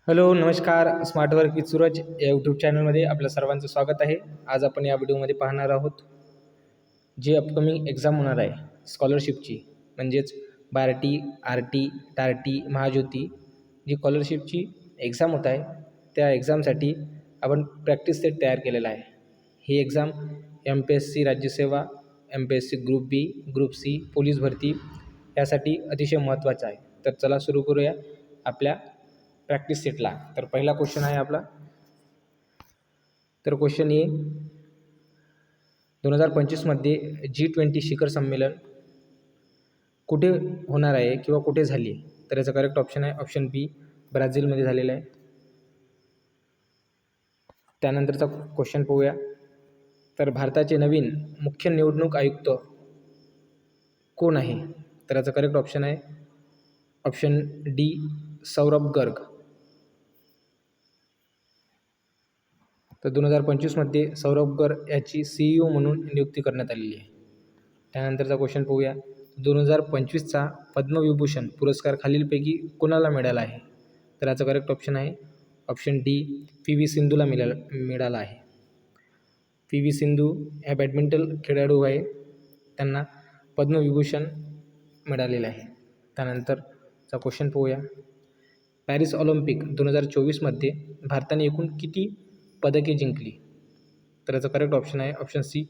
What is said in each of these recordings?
Hello नमस्कार. Smart work with Suraj या YouTube चॅनलमध्ये आपल्या सर्वांचं स्वागत आहे. आज आपण या व्हिडिओमध्ये पाहणार आहोत जी अपकमिंग एक्झाम होणार आहे स्कॉलरशिपची, म्हणजेच बार्टी, आरटी, टार्टी, महाज्योती जी स्कॉलरशिपची एक्झाम होत आहे त्या एक्झामसाठी आपण प्रॅक्टिस सेट तयार केलेला आहे. ही एक्झाम MPSC राज्यसेवा, MPSC ग्रुप बी, ग्रुप सी, पोलीस भरती यासाठी अतिशय महत्त्वाचं आहे. तर चला सुरू करूया आपल्या प्रॅक्टिस सेटला. तर पहिला क्वेश्चन आहे आपला. तर क्वेश्चन ए 2025मध्ये G20 शिखर संमेलन कुठे होणार आहे किंवा कुठे झाली आहे? तर याचा करेक्ट ऑप्शन आहे ऑप्शन बी, ब्राझीलमध्ये झालेला आहे. त्यानंतरचा क्वेश्चन पाहूया. तर भारताचे नवीन मुख्य निवडणूक आयुक्त कोण आहे? तर याचा करेक्ट ऑप्शन आहे ऑप्शन डी, सौरभ गर्ग. तर 2025मध्ये सौरभ गर्ग याची CEO म्हणून नियुक्ती करण्यात आलेली आहे. त्यानंतरचा क्वेश्चन पाहूया. 2025चा पद्मविभूषण पुरस्कार खालीलपैकी कोणाला मिळाला आहे? तर याचा करेक्ट ऑप्शन आहे ऑप्शन डी, PV सिंधूला मिळाला आहे. PV सिंधू ह्या बॅडमिंटन खेळाडू आहे, त्यांना पद्मविभूषण मिळालेलं आहे. त्यानंतरचा क्वेश्चन पाहूया. पॅरिस ऑलिम्पिक 2024मध्ये भारताने एकूण किती पदके जिंकली? तर याचा करेक्ट ऑप्शन आहे ऑप्शन सी,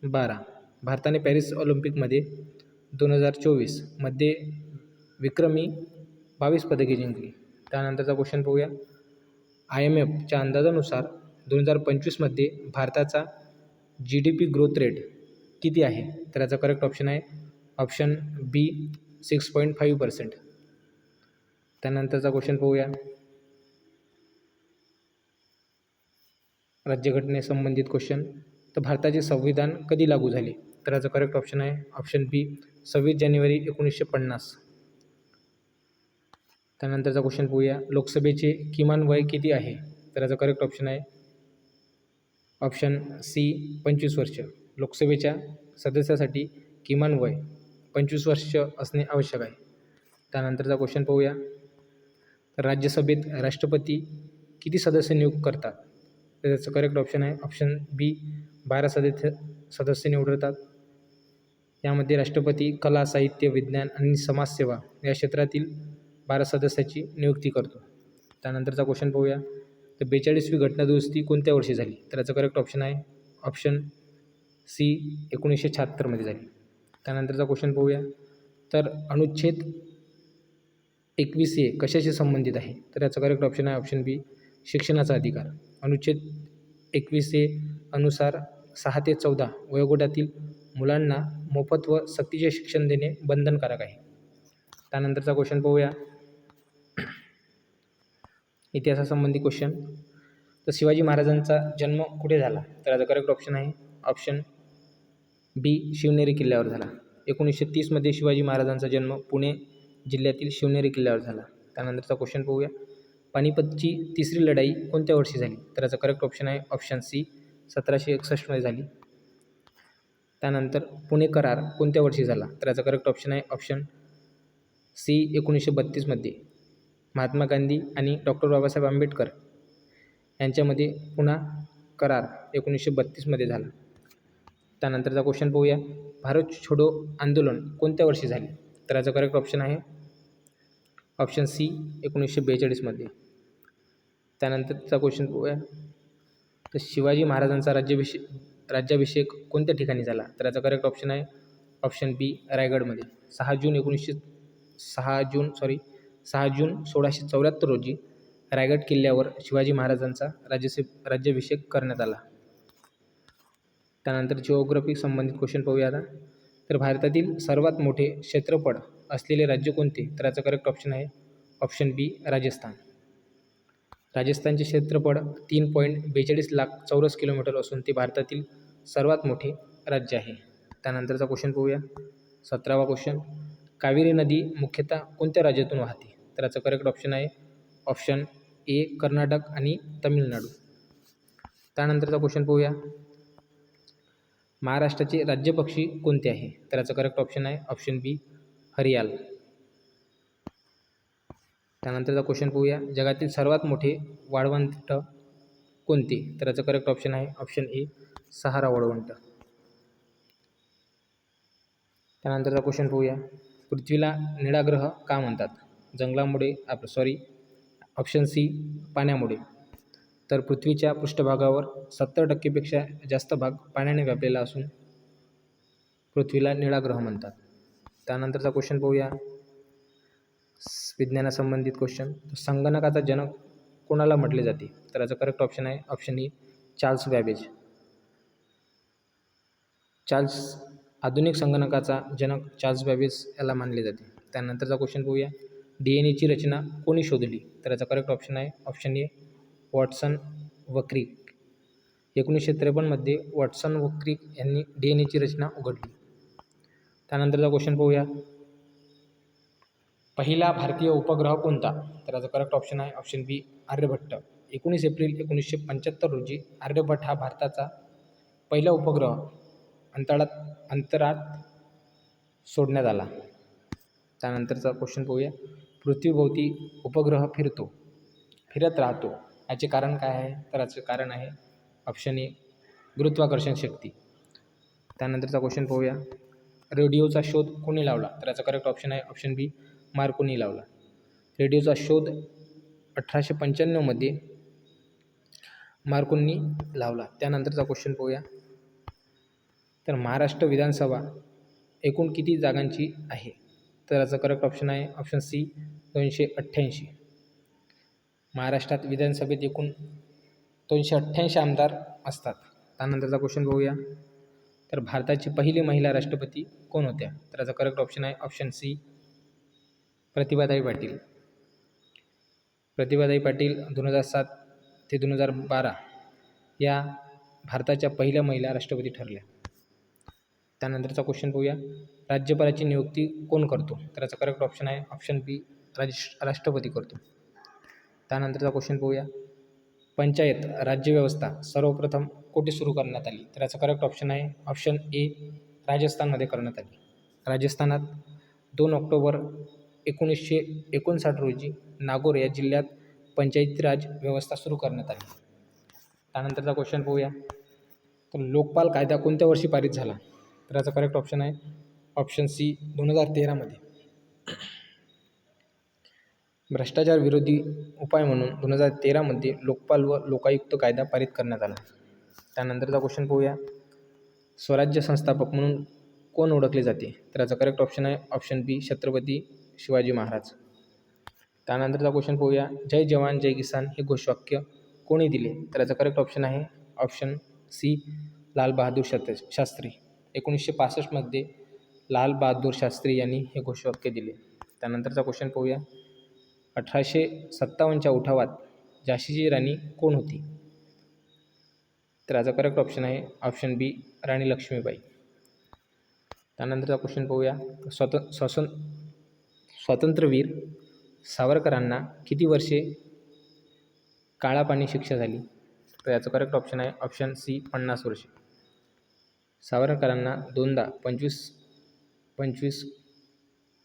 12. भारताने पॅरिस ऑलिम्पिकमध्ये 2024मध्ये विक्रमी 22 पदके जिंकली. त्यानंतरचा क्वेश्चन पाहूया. IMFच्या अंदाजानुसार 2025मध्ये भारताचा GDP ग्रोथ रेट किती आहे? तर याचा करेक्ट ऑप्शन आहे ऑप्शन बी, 6.5%. त्यानंतरचा क्वेश्चन पाहूया. राज्यघटनेसंबंधित क्वेश्चन. तर भारताचे संविधान कधी लागू झाले? तर याचा करेक्ट ऑप्शन आहे ऑप्शन बी, 26 जानेवारी 1950. त्यानंतरचा क्वेश्चन पाहूया. लोकसभेचे किमान वय किती आहे? तर याचा करेक्ट ऑप्शन आहे ऑप्शन सी, 25 वर्ष. लोकसभेच्या सदस्यासाठी किमान वय 25 वर्ष असणे आवश्यक आहे. त्यानंतरचा क्वेश्चन पाहूया. तर राज्यसभेत राष्ट्रपती किती सदस्य नियुक्त करतात? तर त्याचं करेक्ट ऑप्शन आहे ऑप्शन बी, 12 सदस्य निवडतात. यामध्ये राष्ट्रपती कला, साहित्य, विज्ञान आणि समाजसेवा या क्षेत्रातील 12 सदस्याची नियुक्ती करतो. त्यानंतरचा क्वेश्चन पाहूया. तर 42वी घटनादुरुस्ती कोणत्या वर्षी झाली? तर याचं करेक्ट ऑप्शन आहे ऑप्शन सी, 1976मध्ये झाली. त्यानंतरचा क्वेश्चन पाहूया. तर अनुच्छेद 21A कशाशी संबंधित आहे? तर याचं करेक्ट ऑप्शन आहे ऑप्शन बी, शिक्षणाचा अधिकार. अनुच्छेद 21A अनुसार 6 ते 14 वयोगटातील मुलांना मोफत व सक्तीचे शिक्षण देणे बंधनकारक आहे. त्यानंतरचा क्वेश्चन पाहूया. इतिहासासंबंधी क्वेश्चन. तर शिवाजी महाराजांचा जन्म कुठे झाला? तर याचा करेक्ट ऑप्शन आहे ऑप्शन बी, शिवनेरी किल्ल्यावर झाला. 1930मध्ये शिवाजी महाराजांचा जन्म पुणे जिल्ह्यातील शिवनेरी किल्ल्यावर झाला. त्यानंतरचा क्वेश्चन पाहूया. पानिपतची तिसरी लढाई कोणत्या वर्षी झाली? तर याचा करेक्ट ऑप्शन आहे ऑप्शन सी, 1761मध्ये झाली. त्यानंतर पुणे करार कोणत्या वर्षी झाला? तर याचा करेक्ट ऑप्शन आहे ऑप्शन सी, 1932मध्ये. महात्मा गांधी आणि डॉक्टर बाबासाहेब आंबेडकर यांच्यामध्ये पुणे करार 1932मध्ये झाला. त्यानंतरचा क्वेश्चन पाहूया. भारत छोडो आंदोलन कोणत्या वर्षी झाले? तर याचा करेक्ट ऑप्शन आहे ऑप्शन सी, 1942मध्ये. त्यानंतरचा क्वेश्चन पाहूया. तर शिवाजी महाराजांचा राज्याभिषेक कोणत्या ठिकाणी झाला? तर याचा करेक्ट ऑप्शन आहे ऑप्शन बी, रायगडमध्ये. 6 जून 1674 रोजी रायगड किल्ल्यावर शिवाजी महाराजांचा राज्याभिषेक करण्यात आला. त्यानंतर जिओग्राफी संबंधित क्वेश्चन पाहूया आता. तर भारतातील सर्वात मोठे क्षेत्रफळ असलेले राज्य कोणते? तर याचा करेक्ट ऑप्शन आहे ऑप्शन बी, राजस्थान. राजस्थानचे क्षेत्रफळ 3.42 लाख चौरस किलोमीटर असून ते भारतातील सर्वात मोठे राज्य आहे. त्यानंतरचा क्वेश्चन पाहूया. 17वा क्वेश्चन. कावेरी नदी मुख्यतः कोणत्या राज्यातून वाहते? तर याचा करेक्ट ऑप्शन आहे ऑप्शन ए, कर्नाटक आणि तमिळनाडू. त्यानंतरचा क्वेश्चन पाहूया. महाराष्ट्राचे राज्यपक्षी कोणते आहे? तर याचा करेक्ट ऑप्शन आहे ऑप्शन बी, हरियाल. त्यानंतरचा क्वेश्चन पाहूया, जगातील सर्वात मोठे वाळवंट कोणते? तर याचं करेक्ट ऑप्शन आहे ऑप्शन ए सहारा वाळवंट. त्यानंतरचा क्वेश्चन पाहूया, पृथ्वीला निळा ग्रह का म्हणतात? जंगलामुळे ऑप्शन सी पाण्यामुळे. तर पृथ्वीच्या पृष्ठभागावर 70% पेक्षा जास्त भाग पाण्याने व्यापलेला असून पृथ्वीला निळा ग्रह म्हणतात. त्यानंतरचा क्वेश्चन पाहूया, विज्ञानासंबंधित क्वेश्चन. संगणकाचा जनक कोणाला म्हटले जाते? तर याचं करेक्ट ऑप्शन आहे ऑप्शन ए चार्ल्स बॅबेज. आधुनिक संगणकाचा जनक चार्ल्स बॅबेज याला मानले जाते. त्यानंतरचा क्वेश्चन पाहूया, DNA ची रचना कोणी शोधली? तर याचा करेक्ट ऑप्शन आहे ऑप्शन ए वॉटसन व क्रिक. 1953 वॉटसन व क्रिक यांनी DNA ची रचना उघडली. त्यानंतरचा क्वेश्चन पाहूया, पहिला भारतीय उपग्रह कोणता? तर याचा करेक्ट ऑप्शन आहे ऑप्शन बी आर्यभट्ट. 19 एप्रिल 1975 रोजी आर्यभट्ट हा भारताचा पहिला उपग्रह अंतराळात सोडण्यात आला. त्यानंतरचा क्वेश्चन पाहूया, पृथ्वीभोवती उपग्रह फिरत राहतो याचे कारण काय आहे? तर याचे कारण आहे ऑप्शन ए गुरुत्वाकर्षण शक्ती. त्यानंतरचा क्वेश्चन पाहूया, रेडिओचा शोध कोणी लावला? तर याचा करेक्ट ऑप्शन आहे ऑप्शन बी मार्कोनी लावला. रेडिओचा शोध 1895 मार्कोनी लावला. त्यानंतरचा क्वेश्चन पाहूया, तर महाराष्ट्र विधानसभा एकूण किती जागांची आहे? तर याचा करेक्ट ऑप्शन आहे ऑप्शन सी 288. महाराष्ट्रात विधानसभेत एकूण 288 आमदार असतात. त्यानंतरचा क्वेश्चन पाहूया, तर भारताची पहिली महिला राष्ट्रपती कोण होत्या? तर याचा करेक्ट ऑप्शन आहे ऑप्शन सी प्रतिभाताई पाटील. प्रतिभाताई पाटील 2007 ते 2012 या भारताच्या पहिल्या महिला राष्ट्रपती ठरल्या. त्यानंतरचा क्वेश्चन पाहूया, राज्यपालाची नियुक्ती कोण करतो? तर याचा करेक्ट ऑप्शन आहे ऑप्शन बी राष्ट्रपती करतो. त्यानंतरचा क्वेश्चन पाहूया, पंचायत राज्यव्यवस्था सर्वप्रथम कुठे सुरू करण्यात आली? तर याचा करेक्ट ऑप्शन आहे ऑप्शन ए राजस्थानमध्ये करण्यात आली. राजस्थानात 2 ऑक्टोबर 1959 रोजी नागौर या जिल्ह्यात पंचायती राज व्यवस्था सुरू करण्यात आली. त्यानंतरचा क्वेश्चन पाहूया, तर लोकपाल कायदा कोणत्या वर्षी पारित झाला? तर याचा करेक्ट ऑप्शन आहे ऑप्शन सी 2013 भ्रष्टाचार विरोधी उपाय म्हणून 2013 लोकपाल व लोकायुक्त कायदा पारित करण्यात आला. त्यानंतरचा क्वेश्चन पाहूया, स्वराज्य संस्थापक म्हणून कोण ओळखले जाते? तर याचा करेक्ट ऑप्शन आहे ऑप्शन बी छत्रपती शिवाजी महाराज. त्यानंतरचा क्वेश्चन पाहूया, जय जवान जय किसान हे घोषवाक्य कोणी दिले? तर याचा करेक्ट ऑप्शन आहे ऑप्शन सी लाल बहादूर शास्त्री. 1965 लाल बहादूर शास्त्री यांनी हे घोषवाक्य दिले. त्यानंतरचा क्वेश्चन पाहूया, 1857च्या उठावात झाशीची राणी कोण होती? तर याचा करेक्ट ऑप्शन आहे ऑप्शन बी राणी लक्ष्मीबाई. त्यानंतरचा क्वेश्चन पाहूया, स्वातंत्र्यवीर सावरकरांना किती वर्षे काळापाणी शिक्षा झाली? तर याचं करेक्ट ऑप्शन आहे ऑप्शन सी 50 वर्षे. सावरकरांना दोनदा 25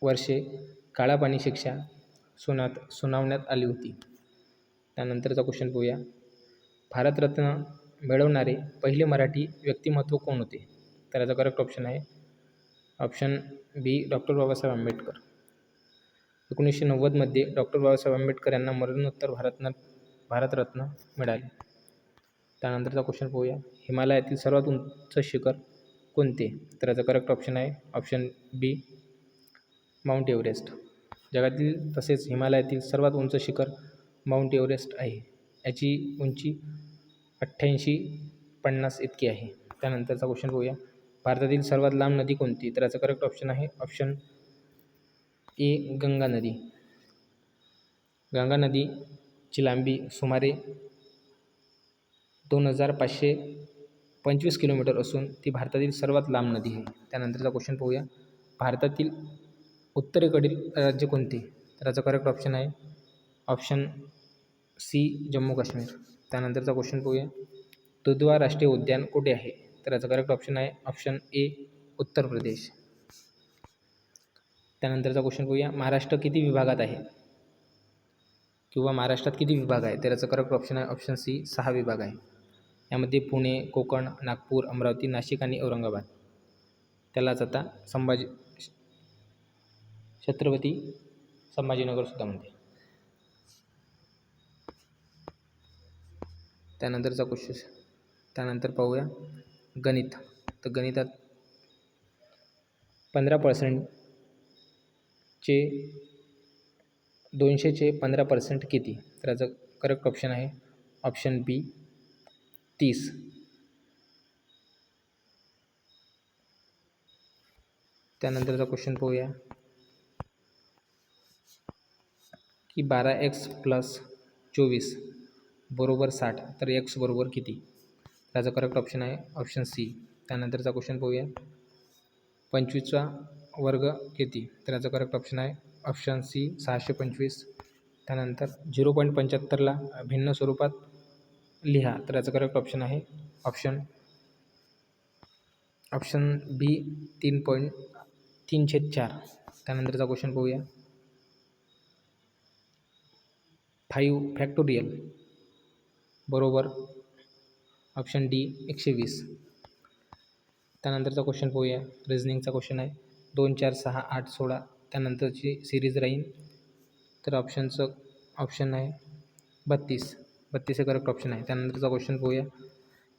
वर्षे काळापाणी शिक्षा सुनावण्यात आली होती. त्यानंतरचा क्वेश्चन पाहूया, भारतरत्न मिळवणारे पहिले मराठी व्यक्तिमत्व कोण होते? तर याचा करेक्ट ऑप्शन आहे ऑप्शन बी डॉक्टर बाबासाहेब आंबेडकर. 1990 डॉक्टर बाबासाहेब आंबेडकर यांना मरणोत्तर भारतरत्न मिळाले. त्यानंतरचा क्वेश्चन पाहूया, हिमालयातील सर्वात उंच शिखर कोणते? तर याचा करेक्ट ऑप्शन आहे ऑप्शन बी माउंट एव्हरेस्ट. जगातील तसेच हिमालयातील सर्वात उंच शिखर माउंट एव्हरेस्ट आहे. याची उंची 8850 इतकी आहे. त्यानंतरचा क्वेश्चन पाहूया, भारतातील सर्वात लांब नदी कोणती? तर याचा करेक्ट ऑप्शन आहे ऑप्शन ए गंगा नदी. गंगा नदीची लांबी सुमारे 2525 किलोमीटर असून ती भारतातील सर्वात लांब नदी आहे. त्यानंतरचा क्वेश्चन पाहूया, भारतातील उत्तरेकडील राज्य कोणते? तर याचा करेक्ट ऑप्शन आहे ऑप्शन सी जम्मू काश्मीर. त्यानंतरचा क्वेश्चन पाहूया, दुधवा राष्ट्रीय उद्यान कुठे आहे? तर याचा करेक्ट ऑप्शन आहे ऑप्शन ए उत्तर प्रदेश. त्यानंतरचा क्वेश्चन पाहूया, महाराष्ट्र किती विभागात आहे? किंवा महाराष्ट्रात किती विभाग आहे? तर याचं करेक्ट ऑप्शन आहे ऑप्शन सी 6 विभाग आहे. यामध्ये पुणे, कोकण, नागपूर, अमरावती, नाशिक आणि औरंगाबाद. त्यालाच आता छत्रपती संभाजीनगरसुद्धा म्हणते. त्यानंतर पाहूया गणित. तर गणितात 15%चे 200चे 15% किती? तर याचं करेक्ट ऑप्शन आहे ऑप्शन बी 30. त्यानंतरचा क्वेश्चन पाहूया की 12x + 24 बरोबर 60 तर x बरोबर किती? त्याचा करेक्ट ऑप्शन आहे ऑप्शन सी. त्यानंतरचा क्वेश्चन पाहूया 25चा वर्ग किती? तर याचा करेक्ट ऑप्शन आहे ऑप्शन सी 625. त्यानंतर 0.75ला भिन्न स्वरूपात लिहा तर याचं करेक्ट ऑप्शन आहे ऑप्शन बी 3.3/4. त्यानंतरचा क्वेश्चन पाहूया 5 फॅक्टोरियल बरोबर ऑप्शन डी 120. त्यानंतरचा क्वेश्चन पाहूया रिझनिंगचा क्वेश्चन आहे 2 4 6 8 16 त्यानंतरची सिरीज राहील तर ऑप्शन आहे 32. 32 हे करेक्ट ऑप्शन आहे. त्यानंतरचा क्वेश्चन पाहूया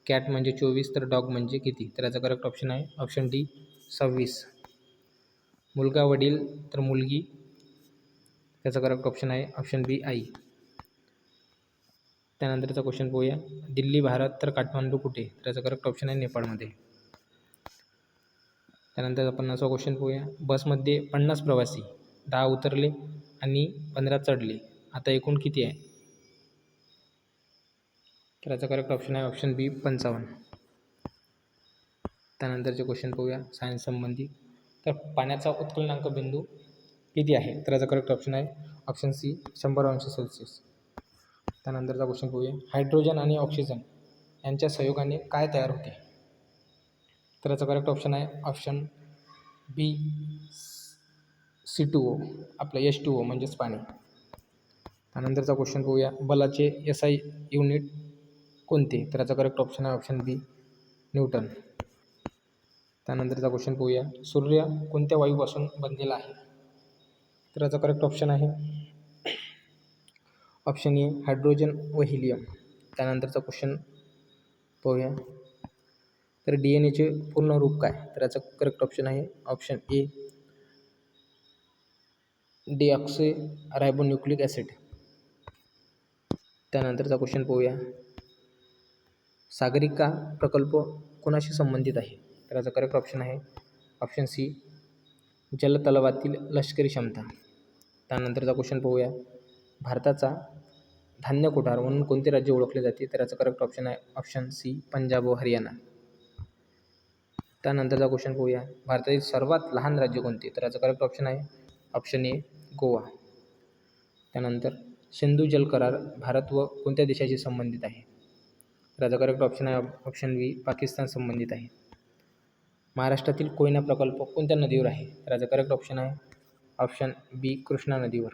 कॅट म्हणजे 24 तर डॉग म्हणजे किती? तर याचा करेक्ट ऑप्शन आहे ऑप्शन डी 26. मुलगा वडील तर मुलगी त्याचा करेक्ट ऑप्शन आहे ऑप्शन बी आई. त्यानंतरचा क्वेश्चन पाहूया दिल्ली भारत तर काठमांडू कुठे? तर याचा करेक्ट ऑप्शन आहे नेपाळमध्ये. त्यानंतर 50वा क्वेश्चन पाहूया बसमध्ये 50 प्रवासी 10 उतरले आणि 15 चढले आता एकूण किती आहे? तर याचा करेक्ट ऑप्शन आहे ऑप्शन बी 55. त्यानंतरचे क्वेश्चन पाहूया सायन्स संबंधी तर पाण्याचा उत्कलनांक बिंदू किती आहे? तर याचा करेक्ट ऑप्शन आहे ऑप्शन सी 100°C. त्यानंतरचा क्वेश्चन पाहूया हायड्रोजन आणि ऑक्सिजन यांच्या संयोगाने काय तयार होते? तर याचा करेक्ट ऑप्शन आहे ऑप्शन बी C2O आपलं H2O म्हणजेच पाणी. त्यानंतरचा क्वेश्चन पाहूया बलाचे SI युनिट कोणते? तर याचा करेक्ट ऑप्शन आहे ऑप्शन बी न्यूटन. त्यानंतरचा क्वेश्चन पाहूया सूर्य कोणत्या वायूपासून बनलेला आहे? तर याचा करेक्ट ऑप्शन आहे ऑप्शन ए हायड्रोजन व हिलियम. त्यानंतरचा क्वेश्चन पाहूया तर DNA पूर्ण रूप काय? तर याचा करेक्ट ऑप्शन आहे ऑप्शन ए डीऑक्सी रायबोन्यूक्लिक ॲसिड. त्यानंतरचा क्वेश्चन पाहूया सागरिका प्रकल्प कोणाशी संबंधित आहे? तर याचा करेक्ट ऑप्शन आहे ऑप्शन सी जलतलावातील लष्करी क्षमता. त्यानंतरचा क्वेश्चन पाहूया भारताचा धान्य कोठार म्हणून कोणते राज्य ओळखले जाते? तर याचा करेक्ट ऑप्शन आहे ऑप्शन सी पंजाब व हरियाणा. त्यानंतरचा क्वेश्चन पाहूया भारतातील सर्वात लहान राज्य कोणते? तर याचा करेक्ट ऑप्शन आहे ऑप्शन ए गोवा. त्यानंतर सिंधू जल करार भारत व कोणत्या देशाशी संबंधित आहे? तर याचा करेक्ट ऑप्शन आहे ऑप्शन बी पाकिस्तान संबंधित आहे. महाराष्ट्रातील कोयना प्रकल्प कोणत्या नदीवर आहे? तर याचा करेक्ट ऑप्शन आहे ऑप्शन बी कृष्णा नदीवर.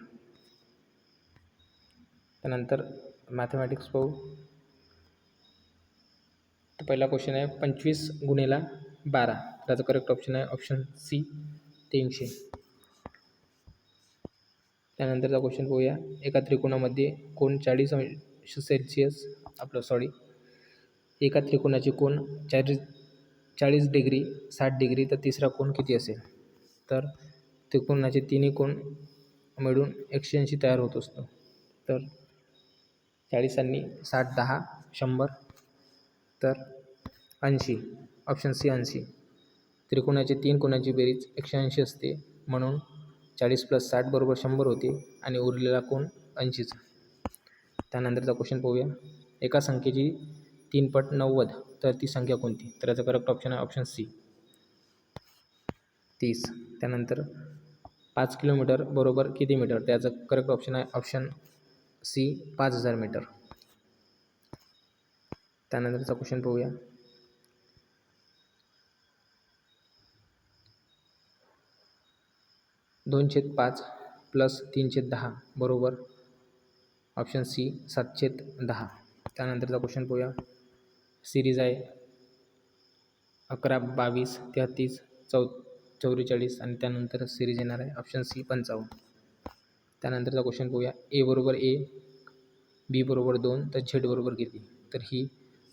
त्यानंतर मॅथमॅटिक्स पाहू तर पहिला क्वेश्चन आहे 25 × 12 त्याचा करेक्ट ऑप्शन आहे ऑप्शन सी 300. त्यानंतरचा क्वेश्चन पाहूया एका त्रिकोणामध्ये कोण 40° एका त्रिकोणाचे कोण 40° 60° तर तिसरा कोण किती असेल? तर त्रिकोणाचे तिन्ही कोण मिळून 180 तयार होत असतो. तर 40 आणि 60 10 100 तर 80 ऑप्शन सी 80. त्रिकोणाचे 3 कोणाची बेरीज 180 असते म्हणून 40 + 60 = 100 होते आणि उरलेला कोण 80चा. त्यानंतरचा क्वेश्चन पाहूया एका संख्येची 3 पट 90 तर ती संख्या कोणती? तर याचा करेक्ट ऑप्शन आहे ऑप्शन सी 30. त्यानंतर 5 किलोमीटर बरोबर किती मीटर? त्याचा करेक्ट ऑप्शन आहे ऑप्शन सी 5000 मीटर. त्यानंतरचा क्वेश्चन पाहूया 2/5 + 3/10 बरोबर ऑप्शन सी 710. त्यानंतरचा क्वेश्चन पाहूया. सिरीज आहे 11, 22, 33, 44 आणि त्यानंतर सिरीज येणार आहे ऑप्शन सी 55. त्यानंतरचा क्वेश्चन पाहूया. ए बरोबर ए, बी बरोबर 2, तर झेड बरोबर किती? तर ही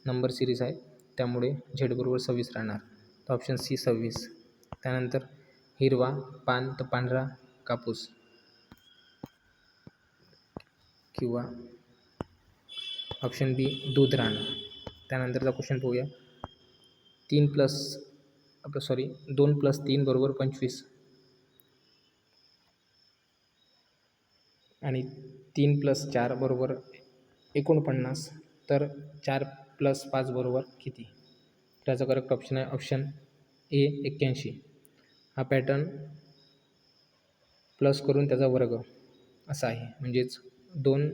नंबर सिरीज आहे, त्यामुळे झेड बरोबर 26 राहणार, तर ऑप्शन सी 26. त्यानंतर हिरवा पान तर पांढरा कापूस किंवा ऑप्शन बी दूध राहणार. त्यानंतरचा क्वेश्चन पाहूया. 2 + 3 बरोबर 25 आणि 3 + 4 बरोबर 49, तर 4 + 5 बरोबर किती? त्याचा करेक्ट ऑप्शन आहे ऑप्शन ए 81. हा पॅटर्न प्लस करून त्याचा वर्ग असा आहे, म्हणजेच 2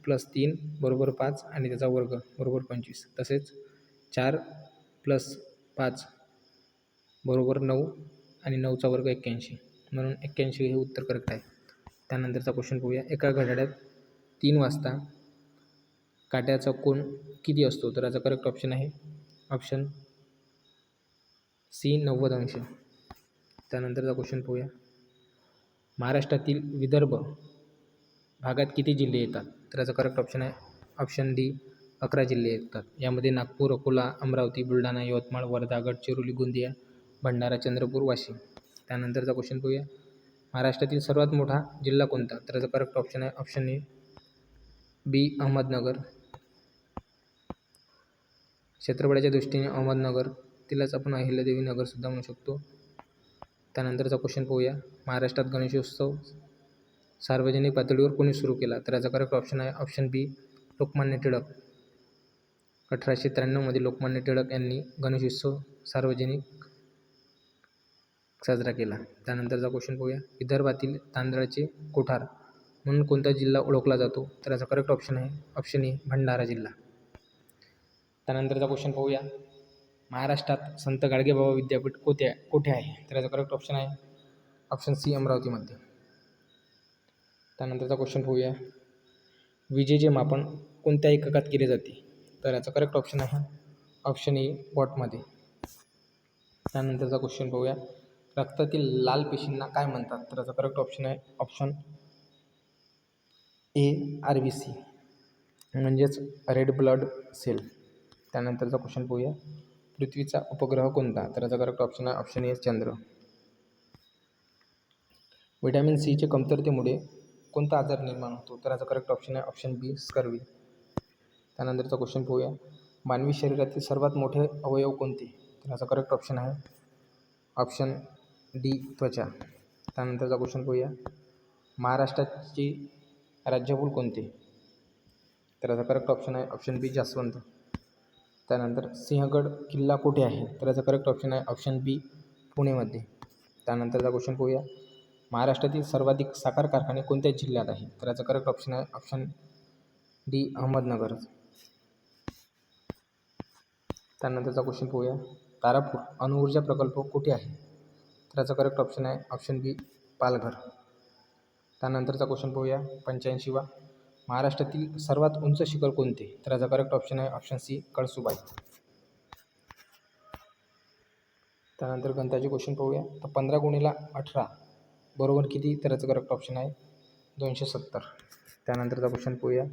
+ 3 बरोबर 5 आणि त्याचा वर्ग बरोबर 25. तसेच 4 + 5 बरोबर 9 आणि 9चा वर्ग 81, म्हणून 81 हे उत्तर करेक्ट आहे. त्यानंतरचा क्वेश्चन पाहूया. एका घड्याळात 3 वाजता काट्याचा कोन किती असतो? तर याचा करेक्ट ऑप्शन आहे ऑप्शन सी 90°. त्यानंतरचा क्वेश्चन पाहूया. महाराष्ट्रातील विदर्भ भागात किती जिल्हे येतात? तर याचा करेक्ट ऑप्शन आहे ऑप्शन डी 11 जिल्हे येतात. यामध्ये नागपूर, अकोला, अमरावती, बुलढाणा, यवतमाळ, वर्धा, गडचिरोली, गोंदिया, भंडारा, चंद्रपूर, वाशिम. त्यानंतरचा क्वेश्चन पाहूया. महाराष्ट्रातील सर्वात मोठा जिल्हा कोणता? तर याचा करेक्ट ऑप्शन आहे ऑप्शन ए बी अहमदनगर. क्षेत्रफळाच्या दृष्टीने अहमदनगर, तिलाच आपण अहिल्यादेवी नगरसुद्धा म्हणू शकतो. त्यानंतरचा क्वेश्चन पाहूया. महाराष्ट्रात गणेशोत्सव सार्वजनिक पातळीवर कोणी सुरू केला? तर याचा करेक्ट ऑप्शन आहे ऑप्शन बी लोकमान्य टिळक. 1893 लोकमान्य टिळक यांनी गणेशोत्सव सार्वजनिक साजरा केला. त्यानंतरचा क्वेश्चन पाहूया. विदर्भातील तांदळाचे कोठार म्हणून कोणता जिल्हा ओळखला जातो? तर याचा करेक्ट ऑप्शन आहे ऑप्शन ए भंडारा जिल्हा. त्यानंतरचा क्वेश्चन पाहूया. महाराष्ट्रात संत गाडगेबाबा विद्यापीठ कोठे आहे? तर याचा करेक्ट ऑप्शन आहे ऑप्शन सी अमरावतीमध्ये. त्यानंतरचा क्वेश्चन पाहूया. विजेचे मापन कोणत्या एककात केले जाते? तर याचा करेक्ट ऑप्शन आहे ऑप्शन ए वॉटमध्ये. त्यानंतरचा क्वेश्चन पाहूया. रक्तातील लाल पेशींना काय म्हणतात? तर याचा करेक्ट ऑप्शन आहे ऑप्शन ए RBC, म्हणजेच रेड ब्लड सेल. त्यानंतरचा क्वेश्चन पाहूया. पृथ्वीचा उपग्रह कोणता? तर याचा करेक्ट ऑप्शन आहे ऑप्शन ए चंद्र. व्हिटॅमिन सीच्या कमतरतेमुळे कोणता आजार निर्माण होतो? तर याचा करेक्ट ऑप्शन आहे ऑप्शन बी स्कर्वी. त्यानंतरचा क्वेश्चन पाहूया. मानवी शरीरातील सर्वात मोठे अवयव कोणते? तर याचा करेक्ट ऑप्शन आहे ऑप्शन डी त्वचा. त्यानंतरचा क्वेश्चन पाहूया. महाराष्ट्राचे राज्यफूल कोणते? तर याचा करेक्ट ऑप्शन आहे ऑप्शन बी जास्वंद. त्यानंतर सिंहगड किल्ला कुठे आहे? तर याचा करेक्ट ऑप्शन आहे ऑप्शन बी पुणेमध्ये. त्यानंतरचा क्वेश्चन पाहूया. महाराष्ट्रातील सर्वाधिक साखर कारखाने कोणत्या जिल्ह्यात आहे? तर याचा करेक्ट ऑप्शन आहे ऑप्शन डी अहमदनगर. त्यानंतरचा क्वेश्चन पाहूया. तारापूर अणुऊर्जा प्रकल्प कुठे आहे? तर याचा करेक्ट ऑप्शन आहे ऑप्शन बी पालघर. त्यानंतरचा क्वेश्चन पाहूया. 85वा. महाराष्ट्रातील सर्वात उंच शिखर कोणते? तर याचा करेक्ट ऑप्शन आहे ऑप्शन सी कळसुबाई. त्यानंतर गणिताचे क्वेश्चन पाहूया. तर 15 × 18 बरोबर किती? तर याचं करेक्ट ऑप्शन आहे 270. त्यानंतरचा क्वेश्चन पाहूया.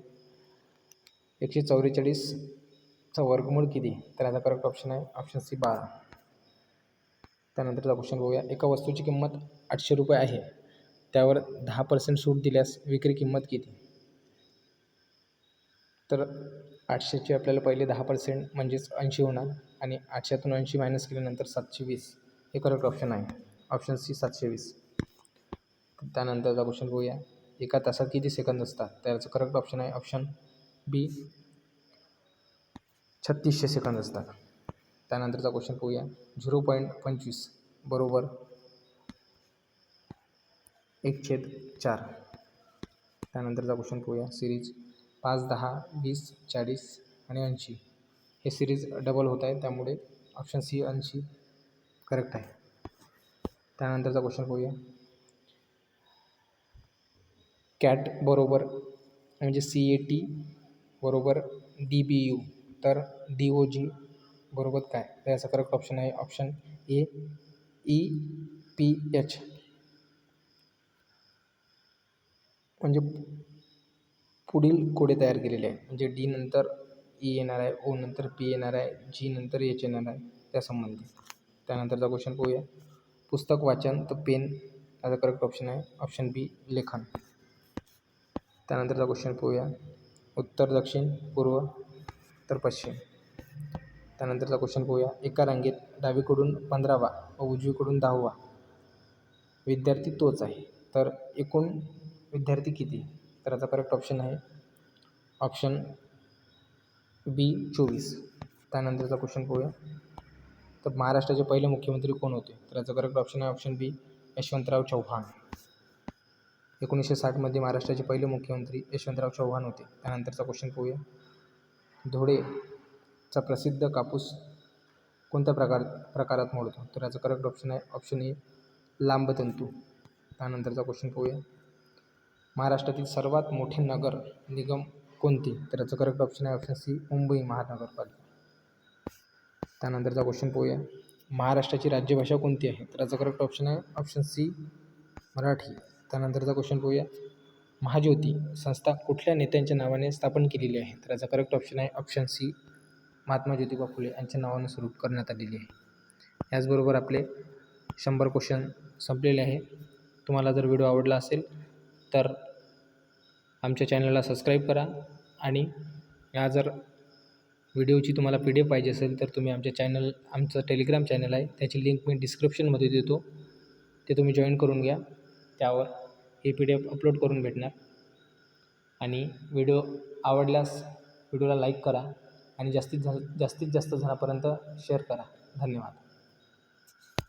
144चा वर्गमूळ किती? तर याचा करेक्ट ऑप्शन आहे ऑप्शन सी 12. त्यानंतरचा क्वेश्चन पाहूया. एका वस्तूची किंमत 800 रुपये आहे, त्यावर 10% सूट दिल्यास विक्री किंमत किती? तर 800चे आपल्याला पहिले 10% म्हणजेच 80 होणार आणि 800तून 80 मायनस केल्यानंतर 720 हे करेक्ट ऑप्शन आहे ऑप्शन सी 720. त्यानंतरचा क्वेश्चन पाहूया. एका तासात किती सेकंद असतात? त्याचं करेक्ट ऑप्शन आहे ऑप्शन बी 3600 सेकंद असतात. त्यानंतरचा क्वेश्चन पाहूया. 0.25 बरोबर 1/4. त्यानंतरचा क्वेश्चन पाहूया. सिरीज 5, 10, 20, 40 आणि 80 हे सिरीज डबल होत आहे, त्यामुळे ऑप्शन सी 80 करेक्ट आहे. त्यानंतरचा क्वेश्चन पाहूया. कॅट बरोबर म्हणजे CAT बरोबर DBU, तर DOG बरोबर काय? तर याचा करेक्ट ऑप्शन आहे ऑप्शन ए EPH. म्हणजे पुढील कोडे तयार केलेले आहे, म्हणजे डी नंतर ई येणार आहे, ओ नंतर पी येणार आहे, जी नंतर एच येणार आहे त्यासंबंधी. त्यानंतरचा क्वेश्चन पाहूया. पुस्तक वाचन तर पेन, याचा करेक्ट ऑप्शन आहे ऑप्शन बी लेखन. त्यानंतरचा क्वेश्चन पाहूया. उत्तर दक्षिण पूर्व तर पश्चिम. त्यानंतरचा क्वेश्चन पाहूया. एका रांगेत डावीकडून 15वा व उजवीकडून 10वा विद्यार्थी तोच आहे, तर एकूण विद्यार्थी किती? तर याचा करेक्ट ऑप्शन आहे ऑप्शन बी 24. त्यानंतरचा क्वेश्चन पाहूया. तर महाराष्ट्राचे पहिले मुख्यमंत्री कोण होते? तर याचा करेक्ट ऑप्शन आहे ऑप्शन बी यशवंतराव चव्हाण. 1960मध्ये महाराष्ट्राचे पहिले मुख्यमंत्री यशवंतराव चव्हाण होते. त्यानंतरचा क्वेश्चन पाहूया. धुळेचा प्रसिद्ध कापूस कोणत्या प्रकारात मोडतो? तर याचा करेक्ट ऑप्शन आहे ऑप्शन ए लांब तंतू. त्यानंतरचा क्वेश्चन पाहूया. महाराष्ट्रातील सर्वात मोठे नगर निगम कोणते? तर याचं करेक्ट ऑप्शन आहे ऑप्शन सी मुंबई महानगरपालिका. त्यानंतरचा क्वेश्चन पाहूया. महाराष्ट्राची राज्यभाषा कोणती आहे? तर याचं करेक्ट ऑप्शन आहे ऑप्शन सी मराठी. त्यानंतरचा क्वेश्चन पाहूया. महाज्योती संस्था कुठल्या नेत्यांच्या नावाने स्थापन केलेली आहे? तर याचा करेक्ट ऑप्शन आहे ऑप्शन सी महात्मा ज्योतिबा फुले यांच्या नावाने सुरू करण्यात आलेली आहे. याचबरोबर आपले 100 क्वेश्चन संपलेले आहे. तुम्हाला जर व्हिडिओ आवडला असेल तर आमच्या चॅनलला सबस्क्राईब करा, आणि या जर व्हिडिओची तुम्हाला PDF पाहिजे असेल तर तुम्ही आमचं टेलिग्राम चॅनल आहे, त्याची लिंक मी डिस्क्रिप्शनमध्ये देतो, ते तुम्ही जॉईन करून घ्या. त्यावर ही PDF अपलोड करून भेटणार. आणि व्हिडिओ आवडल्यास व्हिडिओला लाईक करा आणि जास्तीत जास्त जणांपर्यंत शेअर करा. धन्यवाद.